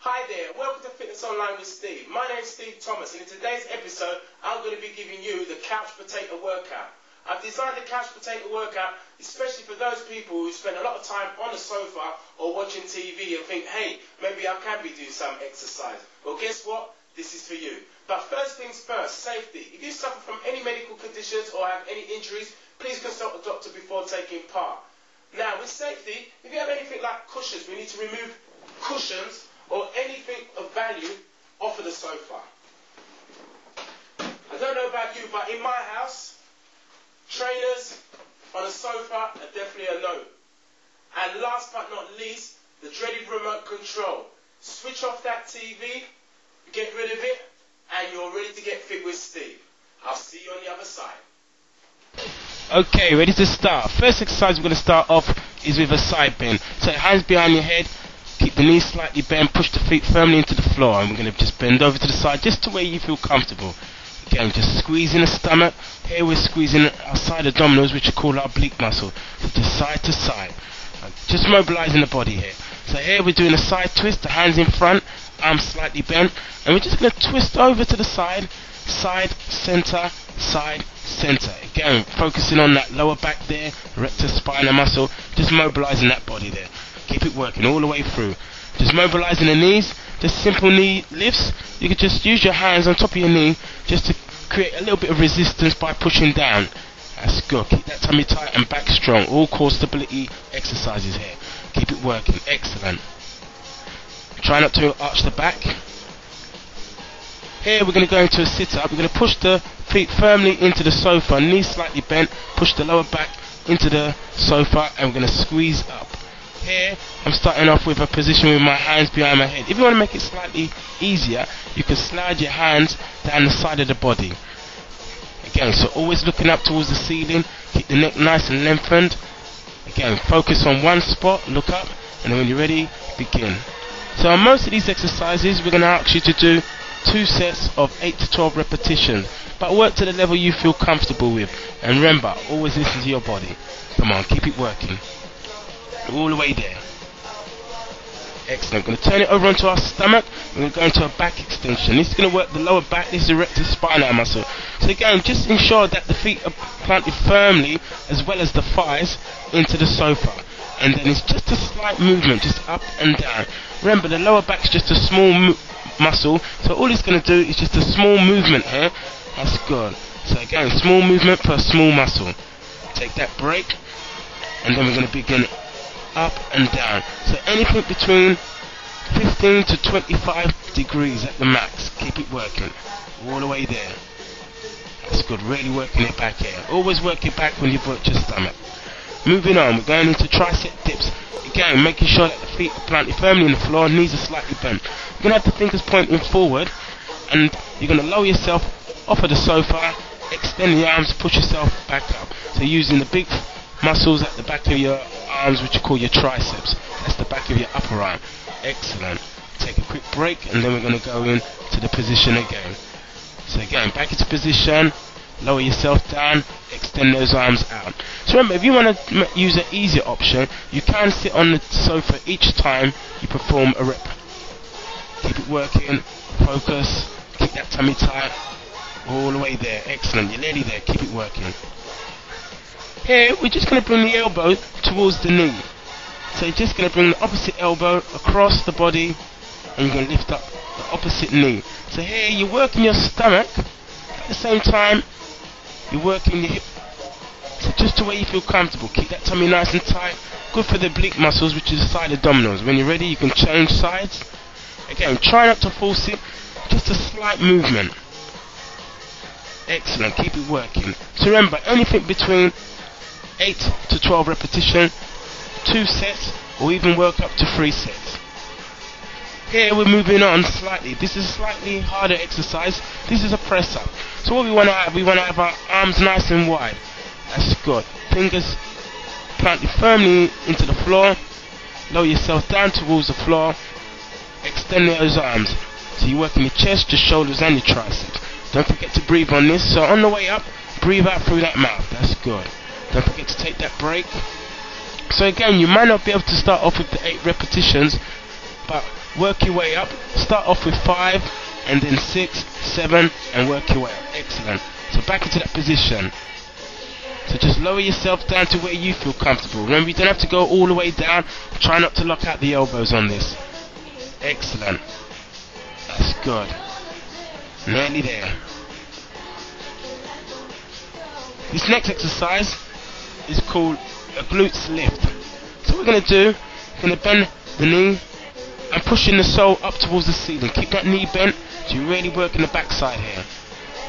Hi there, welcome to Fitness Online with Steve. My name's Steve Thomas, and in today's episode I'm going to be giving you the couch potato workout. I've designed the couch potato workout especially for those people who spend a lot of time on the sofa or watching TV and think, hey, maybe I can be doing some exercise. Well, guess what? This is for you. But first things first, safety. If you suffer from any medical conditions or have any injuries, please consult a doctor before taking part. Now, with safety, if you have anything like cushions, we need to remove cushions or anything of value off of the sofa. I don't know about you, but in my house, trainers on a sofa are definitely a no. And last but not least, the dreaded remote control. Switch off that TV, get rid of it, and you're ready to get fit with Steve. I'll see you on the other side. Okay, ready to start. First exercise we're going to start off is with a side bend. So hands behind your head, keep the knees slightly bent, push the feet firmly into the floor, and we're going to just bend over to the side just to where you feel comfortable. Again, just squeezing the stomach. Here we're squeezing our side abdominals, which are called our oblique muscle. So just side to side. Just mobilizing the body here. So here we're doing a side twist, the hands in front, arms slightly bent, and we're just going to twist over to the side, side, center, side, center. Again, focusing on that lower back there, rectus spinal muscle, just mobilizing that body there. Keep it working all the way through. Just mobilizing the knees, just simple knee lifts. You can just use your hands on top of your knee just to create a little bit of resistance by pushing down. That's good. Keep that tummy tight and back strong. All core stability exercises here. Keep it working. Excellent. Try not to arch the back. Here we're going to go into a sit-up. We're going to push the feet firmly into the sofa, knees slightly bent, push the lower back into the sofa, and we're going to squeeze up. Here I'm starting off with a position with my hands behind my head. If you want to make it slightly easier, you can slide your hands down the side of the body. Again, so always looking up towards the ceiling, keep the neck nice and lengthened. Again, focus on one spot, look up, and then when you're ready, begin. So on most of these exercises, we're going to ask you to do 2 sets of 8 to 12 repetitions, but work to the level you feel comfortable with. And remember, always listen to your body. Come on, keep it working. All the way there. Excellent. We're going to turn it over onto our stomach. We're going to go into a back extension. This is going to work the lower back. This is the rectus spinal muscle. So again, just ensure that the feet are planted firmly as well as the thighs into the sofa. And then it's just a slight movement, just up and down. Remember, the lower back is just a small muscle. So all it's going to do is just a small movement here. That's good. So again, small movement per small muscle. Take that break. And then we're going to begin up and down. So anything between 15 to 25 degrees at the max. Keep it working. All the way there. That's good. Really working it back here. Always work it back when you work your stomach. Moving on, we're going into tricep dips. Again, making sure that the feet are planted firmly in the floor, knees are slightly bent. You're going to have the fingers pointing forward, and you're going to lower yourself off of the sofa, extend the arms, push yourself back up. So using the big muscles at the back of your arms, which you call your triceps. That's the back of your upper arm. Excellent. Take a quick break, and then we're going to go into the position again. So again, back into position, lower yourself down, extend those arms out. So remember, if you want to use an easier option, you can sit on the sofa each time you perform a rep. Keep it working, focus, keep that tummy tight, all the way there. Excellent, you're nearly there, keep it working. Here, we're just going to bring the elbow towards the knee. So you're just going to bring the opposite elbow across the body, and you're going to lift up the opposite knee. So here, you're working your stomach, at the same time, you're working your hip. So just to where you feel comfortable. Keep that tummy nice and tight. Good for the oblique muscles, which is the side abdominals. When you're ready, you can change sides. Again, try not to force it. Just a slight movement. Excellent. Keep it working. So remember, anything between 8 to 12 repetition, 2 sets, or even work up to 3 sets. Here we're moving on slightly. This is a slightly harder exercise. This is a press up. So what we want to have our arms nice and wide. That's good. Fingers planted firmly into the floor. Lower yourself down towards the floor. Extend those arms. So you're working your chest, your shoulders, and your triceps. Don't forget to breathe on this. So on the way up, breathe out through that mouth. That's good. Don't forget to take that break. So again, you might not be able to start off with the 8 repetitions, but work your way up. Start off with 5 and then 6, 7 and work your way up. Excellent. So back into that position. So just lower yourself down to where you feel comfortable. Remember, you don't have to go all the way down. Try not to lock out the elbows on this. Excellent. That's good. Nearly there. This next exercise is called a glutes lift. So what we're going to do, we're going to bend the knee and pushing the sole up towards the ceiling. Keep that knee bent so you're really working the backside here.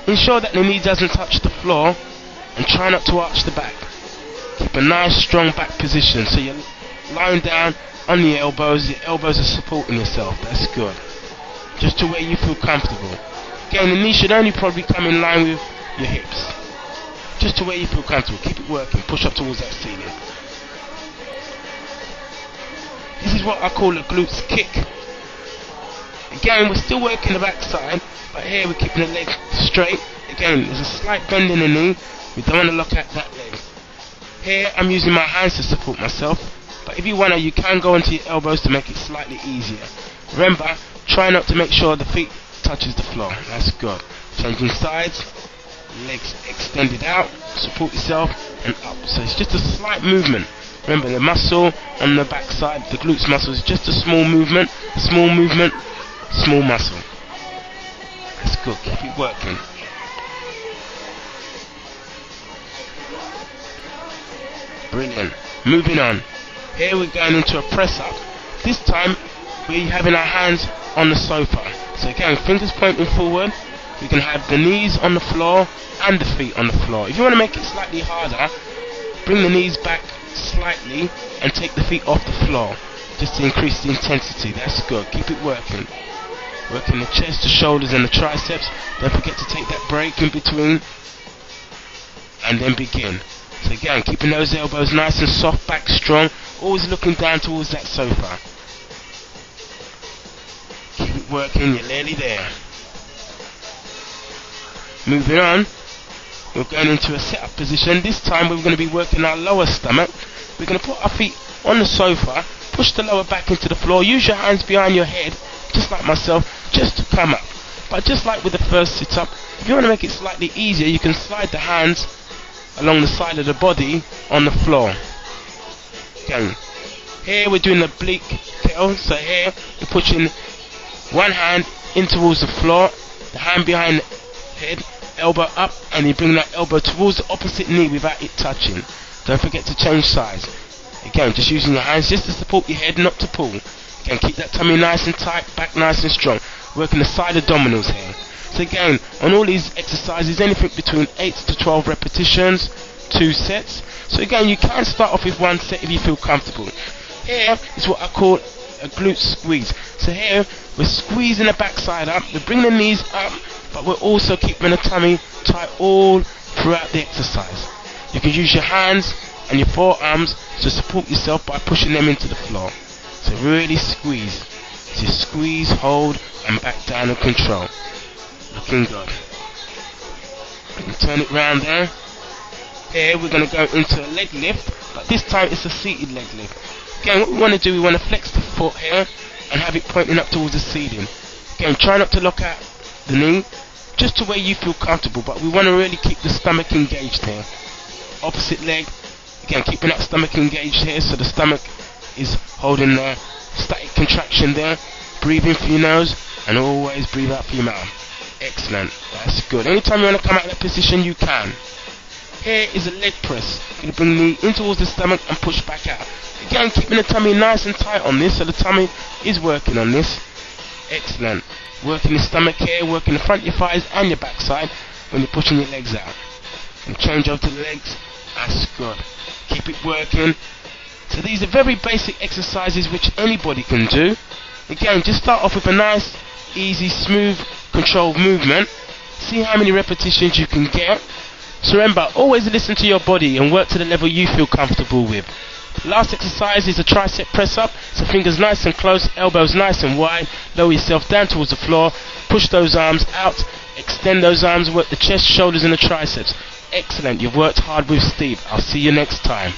Ensure that the knee doesn't touch the floor and try not to arch the back. Keep a nice strong back position so you're lying down on the elbows. Your elbows are supporting yourself. That's good. Just to where you feel comfortable. Again, the knee should only probably come in line with your hips. Just to where you feel comfortable. Keep it working. Push up towards that ceiling. This is what I call a glutes kick. Again, we're still working the backside, but here we're keeping the leg straight. Again, there's a slight bend in the knee. We don't want to lock out that leg. Here, I'm using my hands to support myself, but if you want to, you can go onto your elbows to make it slightly easier. Remember, try not to make sure the feet touches the floor. That's good. Changing sides, legs extended out, support yourself, and up. So it's just a slight movement. Remember, the muscle on the back side, the glutes muscle, is just a small movement, small muscle. That's good. Keep it working. Brilliant. Moving on. Here we're going into a press up. This time we're having our hands on the sofa. So again, fingers pointing forward. We can have the knees on the floor and the feet on the floor. If you want to make it slightly harder, bring the knees back slightly and take the feet off the floor just to increase the intensity. That's good. Keep it working. Working the chest, the shoulders and the triceps. Don't forget to take that break in between and then begin. So again, keeping those elbows nice and soft, back strong, always looking down towards that sofa. Keep it working, you're nearly there. Moving on, we're going into a set-up position. This time we're going to be working our lower stomach. We're going to put our feet on the sofa, push the lower back into the floor, use your hands behind your head, just like myself, just to come up. But just like with the first sit-up, if you want to make it slightly easier, you can slide the hands along the side of the body on the floor. Okay. Here we're doing the oblique kettle. So here you're pushing one hand in towards the floor, the hand behind the head, elbow up, and you bring that elbow towards the opposite knee without it touching. Don't forget to change sides. Again, just using your hands just to support your head, not to pull. Again, keep that tummy nice and tight, back nice and strong. Working the side abdominals here. So again, on all these exercises, anything between 8 to 12 repetitions, 2 sets. So again, you can start off with 1 set if you feel comfortable. Here is what I call a glute squeeze. So here, we're squeezing the backside up, we're bringing the knees up, but we're also keeping the tummy tight all throughout the exercise. You can use your hands and your forearms to support yourself by pushing them into the floor. So really squeeze. So squeeze, hold, and back down and control. Looking good. You can turn it round there. Here we're going to go into a leg lift, but this time it's a seated leg lift. Again, what we want to do, we want to flex the foot here and have it pointing up towards the ceiling. Again, try not to lock out the knee, just to where you feel comfortable, but we want to really keep the stomach engaged here. Opposite leg, again, keeping that stomach engaged here, so the stomach is holding the static contraction there. Breathe in for your nose and always breathe out for your mouth. Excellent, that's good. Anytime you want to come out of that position, you can. Here is a leg press. You're going to bring the knee in towards the stomach and push back out. Again, keeping the tummy nice and tight on this, so the tummy is working on this. Excellent. Working the stomach here, working the front of your thighs and your backside when you're pushing your legs out. And change over to the legs. That's good. Keep it working. So these are very basic exercises which anybody can do. Again, just start off with a nice, easy, smooth, controlled movement. See how many repetitions you can get. So remember, always listen to your body and work to the level you feel comfortable with. Last exercise is a tricep press up. So fingers nice and close, elbows nice and wide. Lower yourself down towards the floor. Push those arms out. Extend those arms. Work the chest, shoulders and the triceps. Excellent. You've worked hard with Steve. I'll see you next time.